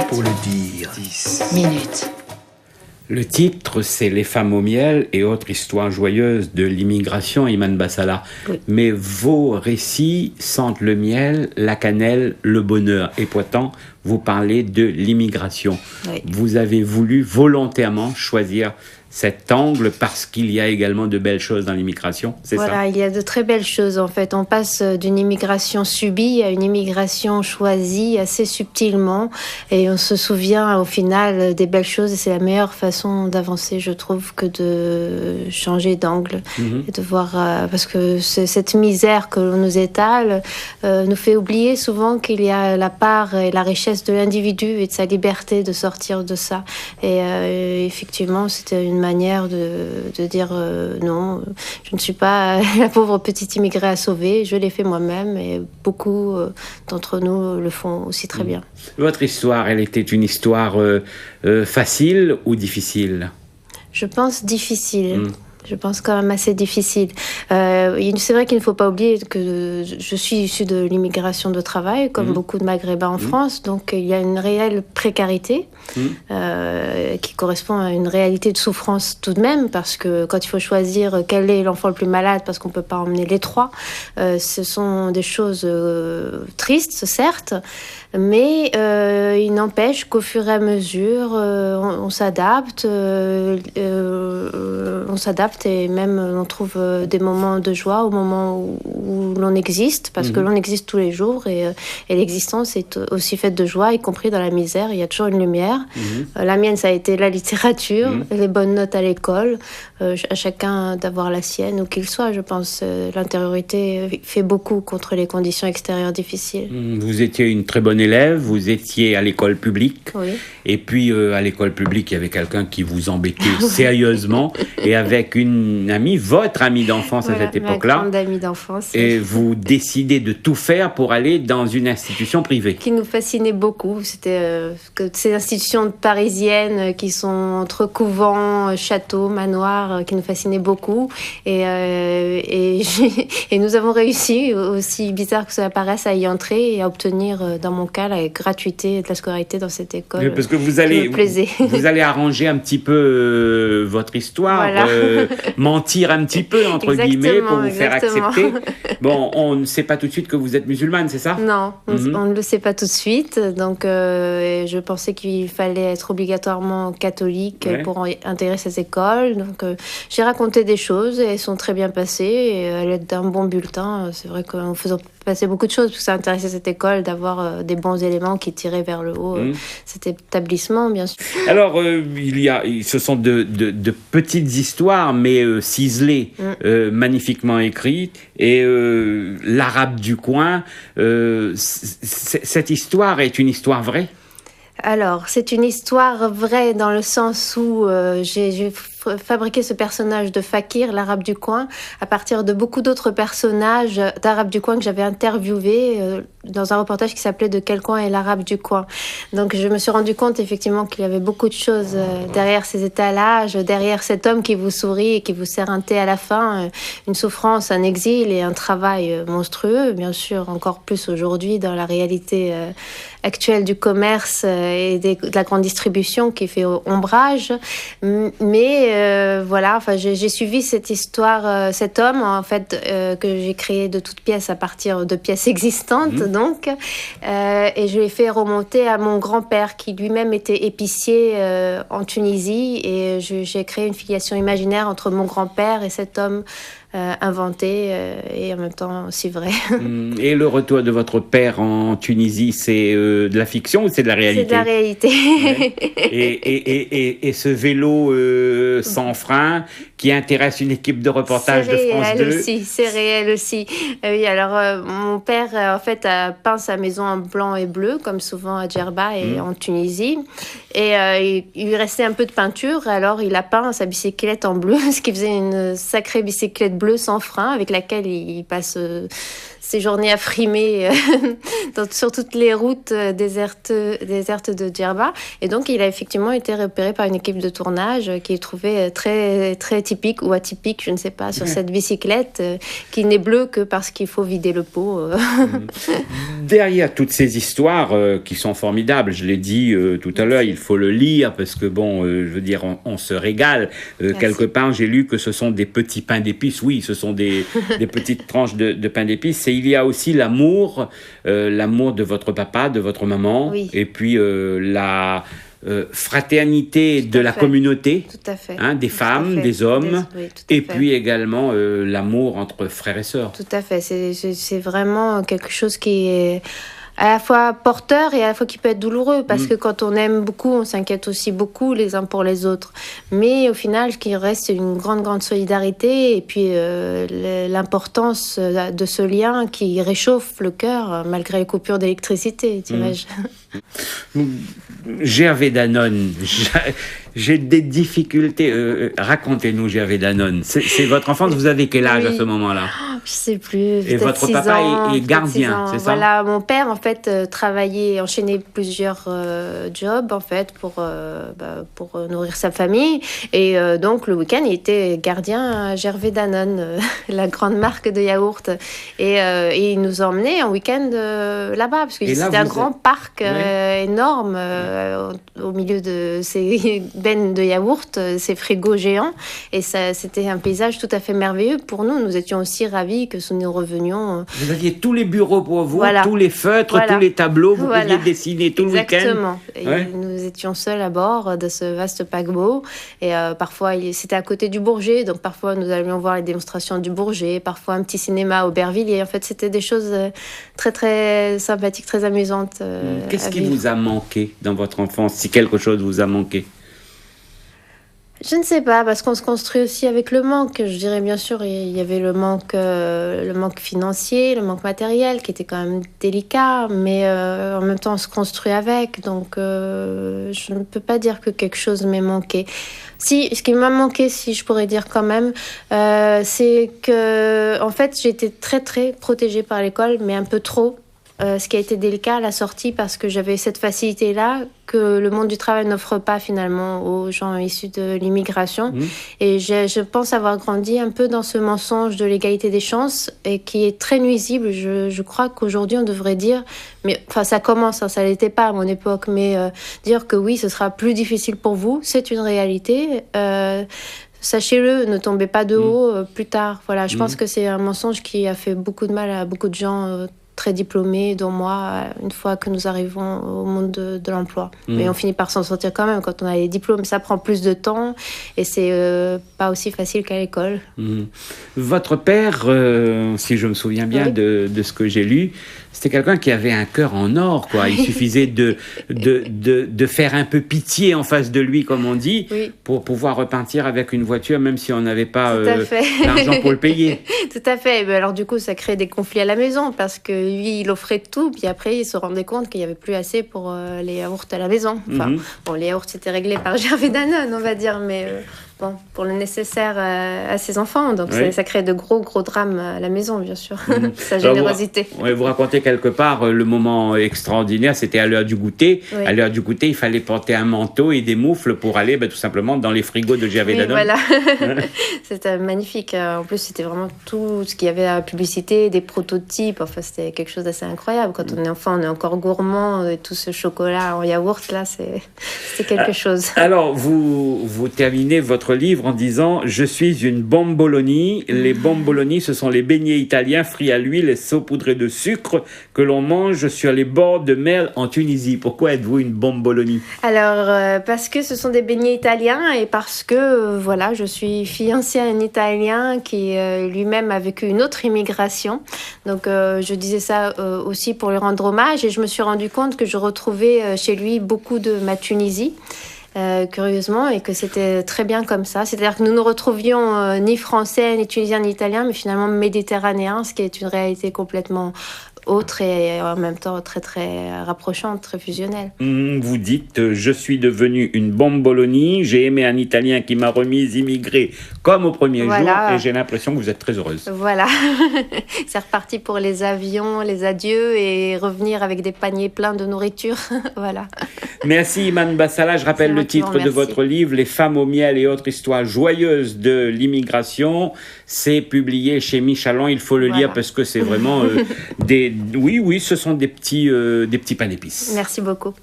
Pour le dire. 10 minutes. Le titre, c'est Les femmes au miel et autres histoires joyeuses de l'immigration, Iman Bassala. Oui. Mais vos récits sentent le miel, la cannelle, le bonheur. Et pourtant, vous parlez de l'immigration. Oui. Vous avez voulu volontairement choisir cet angle parce qu'il y a également de belles choses dans l'immigration, c'est ça? Voilà, il y a de très belles choses en fait. On passe d'une immigration subie à une immigration choisie assez subtilement et on se souvient au final des belles choses et c'est la meilleure façon d'avancer, je trouve, que de changer d'angle et de voir parce que cette misère que l'on nous étale nous fait oublier souvent qu'il y a la part et la richesse de l'individu et de sa liberté de sortir de ça. Et effectivement, c'était une manière de dire non, je ne suis pas la pauvre petite immigrée à sauver, je l'ai fait moi-même et beaucoup d'entre nous le font aussi très bien. Votre histoire, elle était une histoire facile ou difficile? Je pense difficile. Je pense quand même assez difficile. C'est vrai qu'il ne faut pas oublier que je suis issue de l'immigration de travail, comme beaucoup de Maghrébins en France. Donc il y a une réelle précarité qui correspond à une réalité de souffrance tout de même, parce que quand il faut choisir quel est l'enfant le plus malade, parce qu'on ne peut pas emmener les trois, ce sont des choses tristes, certes, mais il n'empêche qu'au fur et à mesure, on s'adapte. On s'adapte et même on trouve des moments de joie au moment où l'on existe, parce que l'on existe tous les jours et l'existence est aussi faite de joie, y compris dans la misère. Il y a toujours une lumière. La mienne, ça a été la littérature, les bonnes notes à l'école, à chacun d'avoir la sienne, où qu'il soit, je pense. L'intériorité fait beaucoup contre les conditions extérieures difficiles. Vous étiez une très bonne élève, vous étiez à l'école publique, et puis à l'école publique, il y avait quelqu'un qui vous embêtait sérieusement, et avec une amie, votre amie d'enfance à cette époque-là, ma grande amie d'enfance, et vous décidez de tout faire pour aller dans une institution privée. Qui nous fascinait beaucoup. C'était ces institutions parisiennes qui sont entre couvents, châteaux, manoirs, qui nous fascinaient beaucoup. Et nous avons réussi, aussi bizarre que cela paraisse, à y entrer et à obtenir, dans mon cas, la gratuité de la scolarité dans cette école. Parce que vous allez arranger un petit peu votre histoire, mentir un petit peu, entre guillemets, pour vous faire accepter. Bon, on ne sait pas tout de suite que vous êtes musulmane, c'est ça? Non, on ne le sait pas tout de suite. Donc, je pensais qu'il fallait être obligatoirement catholique pour intégrer ces écoles. Donc, j'ai raconté des choses et elles sont très bien passées. Et à l'aide d'un bon bulletin, c'est vrai qu'en faisant passer beaucoup de choses, parce que ça intéressait cette école d'avoir des bons éléments qui tiraient vers le haut cet établissement, bien sûr. Alors, ce sont de petites histoires, mais ciselées, magnifiquement écrites. Et l'arabe du coin, cette histoire est une histoire vraie? Alors, c'est une histoire vraie dans le sens où j'ai fabriqué ce personnage de Fakir, l'arabe du coin, à partir de beaucoup d'autres personnages d'arabes du coin que j'avais interviewés dans un reportage qui s'appelait « De quel coin est l'arabe du coin ?» Donc, je me suis rendu compte effectivement qu'il y avait beaucoup de choses derrière ces étalages, derrière cet homme qui vous sourit et qui vous sert un thé à la fin, une souffrance, un exil et un travail monstrueux, bien sûr, encore plus aujourd'hui dans la réalité actuelle du commerce et de la grande distribution qui fait ombrage. Mais voilà, enfin, j'ai suivi cette histoire, cet homme en fait que j'ai créé de toutes pièces à partir de pièces existantes, donc, et je l'ai fait remonter à mon grand-père qui lui-même était épicier en Tunisie, et j'ai créé une filiation imaginaire entre mon grand-père et cet homme inventé et en même temps si vrai. Et le retour de votre père en Tunisie, c'est de la fiction ou c'est de la réalité? C'est de la réalité. Et ce vélo sans frein qui intéresse une équipe de reportage de France 2. C'est réel aussi. Oui, alors mon père en fait a peint sa maison en blanc et bleu, comme souvent à Djerba et en Tunisie. Et il lui restait un peu de peinture, alors il a peint sa bicyclette en bleu, ce qui faisait une sacrée bicyclette bleue sans frein, avec laquelle il passe ses journées à frimer sur toutes les routes désertes de Djerba. Et donc, il a effectivement été repéré par une équipe de tournage qui le trouvait très, très typique ou atypique, je ne sais pas, sur cette bicyclette qui n'est bleue que parce qu'il faut vider le pot. Derrière toutes ces histoires qui sont formidables, je l'ai dit tout à l'heure, il faut le lire parce que bon, je veux dire, on se régale. Quelque part, j'ai lu que ce sont des petits pains d'épices. Oui, ce sont des petites tranches de pain d'épices. Et il y a aussi l'amour de votre papa, de votre maman, et puis fraternité de la communauté, tout à fait. Des femmes, des hommes, et puis également l'amour entre frères et sœurs. Tout à fait, c'est vraiment quelque chose qui est à la fois porteur et à la fois qui peut être douloureux, parce que quand on aime beaucoup, on s'inquiète aussi beaucoup les uns pour les autres. Mais au final, qu'il reste une grande solidarité, et puis l'importance de ce lien qui réchauffe le cœur malgré les coupures d'électricité, t'imagines. Gervais Danone, j'ai des difficultés. Racontez-nous, Gervais Danone. C'est votre enfance, vous avez quel âge à ce moment-là? Je sais plus. Et votre papa est gardien, c'est ça? Voilà, mon père en fait travaillait, enchaînait plusieurs jobs en fait pour nourrir sa famille, et donc le week-end il était gardien à Gervais Danone, la grande marque de yaourt, et il nous emmenait en week-end là-bas parce que c'était un grand parc énorme au milieu de ces bennes de yaourt, ces frigos géants, et ça c'était un paysage tout à fait merveilleux pour nous. Nous étions aussi ravis que nous revenions. Vous aviez tous les bureaux pour vous, tous les feutres, tous les tableaux, vous pouviez dessiner tout le week-end. Exactement. Nous étions seuls à bord de ce vaste paquebot, et parfois c'était à côté du Bourget, donc parfois nous allions voir les démonstrations du Bourget, parfois un petit cinéma à Aubervilliers. En fait, c'était des choses très très sympathiques, très amusantes. Qu'est-ce qui vous a manqué dans votre enfance, si quelque chose vous a manqué? Je ne sais pas, parce qu'on se construit aussi avec le manque. Je dirais bien sûr, il y avait le manque financier, le manque matériel, qui était quand même délicat, mais en même temps on se construit avec. Donc je ne peux pas dire que quelque chose m'ait manqué. Si, ce qui m'a manqué, si je pourrais dire quand même, c'est que en fait j'ai été très très protégée par l'école, mais un peu trop. Ce qui a été délicat à la sortie, parce que j'avais cette facilité-là que le monde du travail n'offre pas finalement aux gens issus de l'immigration. Et je pense avoir grandi un peu dans ce mensonge de l'égalité des chances, et qui est très nuisible. Je crois qu'aujourd'hui on devrait dire, mais enfin ça commence, ça l'était pas à mon époque, mais dire que oui, ce sera plus difficile pour vous, c'est une réalité. Sachez-le, ne tombez pas de haut plus tard. Voilà, je pense que c'est un mensonge qui a fait beaucoup de mal à beaucoup de gens très diplômés, dont moi, une fois que nous arrivons au monde de l'emploi. Mais on finit par s'en sortir quand même quand on a les diplômes. Ça prend plus de temps, et c'est pas aussi facile qu'à l'école. Votre père, si je me souviens bien de ce que j'ai lu, c'était quelqu'un qui avait un cœur en or, quoi. Il suffisait de faire un peu pitié en face de lui, comme on dit, pour pouvoir repartir avec une voiture, même si on n'avait pas l'argent pour le payer. Tout à fait. Mais alors du coup, ça crée des conflits à la maison, parce que lui, il offrait tout, puis après, il se rendait compte qu'il n'y avait plus assez pour les yaourts à la maison. Enfin, bon, les yaourts, c'était réglé par Gervais Danone, on va dire, mais bon, pour le nécessaire à ses enfants. Donc ça crée de gros drames à la maison, bien sûr. Sa générosité. Vous racontez quelque part le moment extraordinaire, c'était à l'heure du goûter. À l'heure du goûter, il fallait porter un manteau et des moufles pour aller tout simplement dans les frigos de Gervais Danone. Voilà. C'était magnifique. En plus, c'était vraiment tout ce qu'il y avait à la publicité, des prototypes. Enfin, c'était quelque chose d'assez incroyable. Quand on est enfant, on est encore gourmand. Et tout ce chocolat en yaourt, là, c'était quelque chose. Alors, vous terminez votre livre en disant « Je suis une bomboloni ». Les bomboloni, ce sont les beignets italiens frits à l'huile et saupoudrés de sucre que l'on mange sur les bords de mer en Tunisie. Pourquoi êtes-vous une bomboloni? Alors, parce que ce sont des beignets italiens, et parce que, voilà, je suis fiancée à un Italien qui lui-même a vécu une autre immigration. Donc, je disais ça aussi pour lui rendre hommage, et je me suis rendu compte que je retrouvais chez lui beaucoup de ma Tunisie. Curieusement, et que c'était très bien comme ça. C'est-à-dire que nous ne retrouvions ni français, ni tunisien, ni italien, mais finalement méditerranéen, ce qui est une réalité complètement autre et en même temps très très rapprochante, très fusionnelle. Vous dites, je suis devenue une bomboloni, j'ai aimé un Italien qui m'a remise immigrée comme au premier jour, et j'ai l'impression que vous êtes très heureuse. Voilà, c'est reparti pour les avions, les adieux, et revenir avec des paniers pleins de nourriture. Voilà. Merci Iman Bassala. Je rappelle le titre de votre livre, Les femmes au miel et autres histoires joyeuses de l'immigration. C'est publié chez Michalon. Il faut le lire parce que c'est vraiment oui, ce sont des petits pains d'épices. Merci beaucoup.